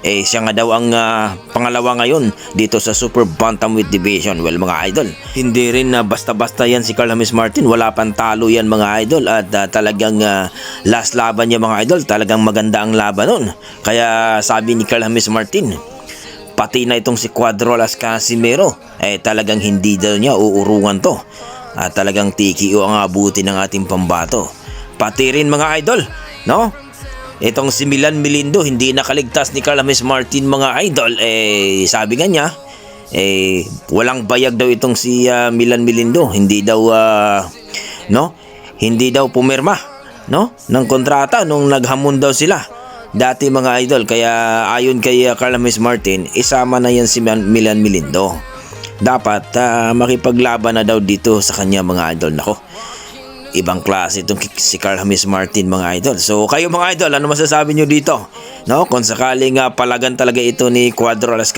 siya nga daw ang pangalawa ngayon dito sa Super Bantamweight Division. Well mga idol, hindi rin basta-basta yan si Carl James Martin, wala pang talo yan mga idol, at talagang last laban niya mga idol, talagang maganda ang laban nun. Kaya sabi ni Carl James Martin, pati na itong si Cuadrolas Casimero talagang hindi daw niya uurungan to, at talagang TKO ang abuti ng ating pambato. Pati rin mga idol, no? Itong si Milan Milindo, hindi nakaligtas ni Carl James Martin mga idol. Sabi nga niya, walang bayag daw itong si Milan Milindo. Hindi daw, hindi daw pumirma, no? Ng kontrata nung naghamon daw sila dati mga idol. Kaya ayon kay Carl James Martin, isama na yan si Milan Milindo. Dapat makipaglaban na daw dito sa kanya mga idol. Nako, ibang klase itong si Carl James Martin mga idol. So kayo mga idol, ano masasabi nyo dito? No? Kung sakaling palagan talaga ito ni Cuadrolas